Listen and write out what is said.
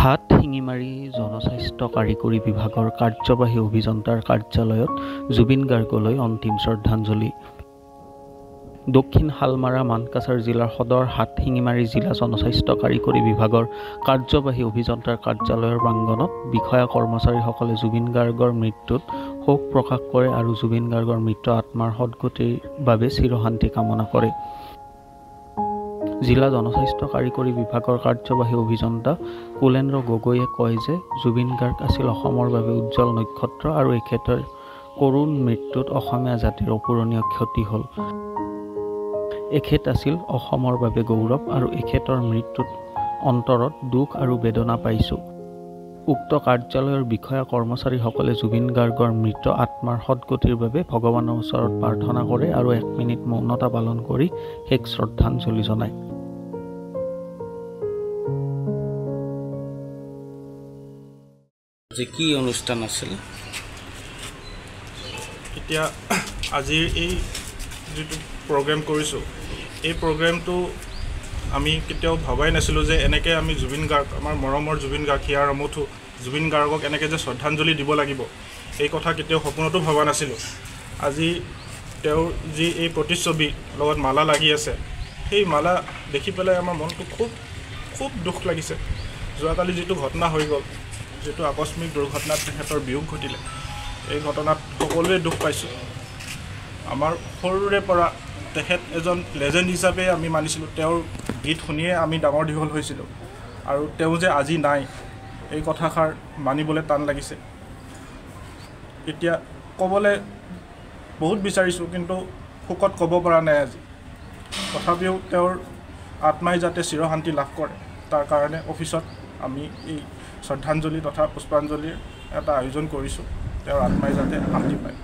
হাট শিঙিমাৰী জনস্বাস্থ্য কাৰিকৰী বিভাগৰ কাৰ্যবাহী অভিযন্তাৰ কাৰ্যালয়ত জুবিন গাৰ্গলৈ অন্তিম শ্ৰদ্ধাঞ্জলি। দক্ষিণ শালমাৰা মানকাছাৰ জিলাৰ সদৰ হাট শিঙিমাৰী জিলা জনস্বাস্থ্য কাৰিকৰী বিভাগৰ কাৰ্যবাহী অভিযন্তাৰ কাৰ্যালয়ৰ প্ৰাংগণত বিষয়া কৰ্মচাৰীসকলে জুবিন গাৰ্গৰ মৃত্যুত শোক প্ৰকাশ কৰে আৰু জুবিন গাৰ্গৰ মৃত আত্মাৰ সদ্গতিৰ বাবে চিৰশান্তি কামনা কৰে। জিলা জনস্বাস্থ্য কাৰিকৰী বিভাগৰ কাৰ্যবাহী অভিযন্তা কুলেন্দ্ৰ গগৈয়ে কয় যে জুবিন গাৰ্গ আছিল অসমৰ বাবে উজ্জ্বল নক্ষত্ৰ আৰু এখেতৰ কৰুণ মৃত্যুত অসমীয়া জাতিৰ অপূৰণীয় ক্ষতি হ'ল। এখেত আছিল অসমৰ বাবে গৌৰৱ আৰু এখেতৰ মৃত্যুত অন্তৰত দুখ আৰু বেদনা পাইছোঁ। উক্ত কাৰ্যালয়ৰ বিষয়া কৰ্মচাৰীসকলে জুবিন গাৰ্গৰ মৃত আত্মাৰ সদ্গতিৰ বাবে ভগৱানৰ ওচৰত প্ৰাৰ্থনা কৰে আৰু 1 মিনিট মৌনতা পালন কৰি শেষ শ্ৰদ্ধাঞ্জলি জনায়। কি অনুষ্ঠান আছিল? এতিয়া আজিৰ এই যিটো প্ৰগ্ৰেম কৰিছোঁ, এই প্ৰগ্ৰেমটো আমি কেতিয়াও ভবাই নাছিলোঁ যে এনেকৈ আমি জুবিন গাৰ্গ, আমাৰ মৰমৰ জুবিন গাৰ্গ, হিয়াৰ আমঠু জুবিন গাৰ্গক এনেকৈ যে শ্ৰদ্ধাঞ্জলি দিব লাগিব, এই কথা কেতিয়াও সপোনতো ভবা নাছিলোঁ। আজি তেওঁৰ যি এই প্ৰতিচ্ছবি লগত মালা লাগি আছে, সেই মালা দেখি পেলাই আমাৰ মনটো খুব দুখ লাগিছে। যোৱাকালি যিটো ঘটনা হৈ গ'ল, যিটো আকস্মিক দুৰ্ঘটনাত তেখেতৰ বিয়োগ ঘটিলে, এই ঘটনাত সকলোৱে দুখ পাইছোঁ। আমাৰ সৰুৰে পৰা তেখেত এজন লেজেণ্ড হিচাপে আমি মানিছিলোঁ, তেওঁৰ গীত শুনিয়ে আমি ডাঙৰ দীঘল হৈছিলোঁ আৰু তেওঁ যে আজি নাই, এই কথাষাৰ মানিবলৈ টান লাগিছে। এতিয়া ক'বলৈ বহুত বিচাৰিছোঁ, কিন্তু শোকত ক'ব পৰা নাই আজি। তথাপিও তেওঁৰ আত্মাই যাতে চিৰশান্তি লাভ কৰে, তাৰ কাৰণে অফিচত আমি এই শ্ৰদ্ধাঞ্জলি তথা পুষ্পাঞ্জলিৰ এটা আয়োজন কৰিছোঁ, তেওঁৰ আত্মাই যাতে শান্তি পায়।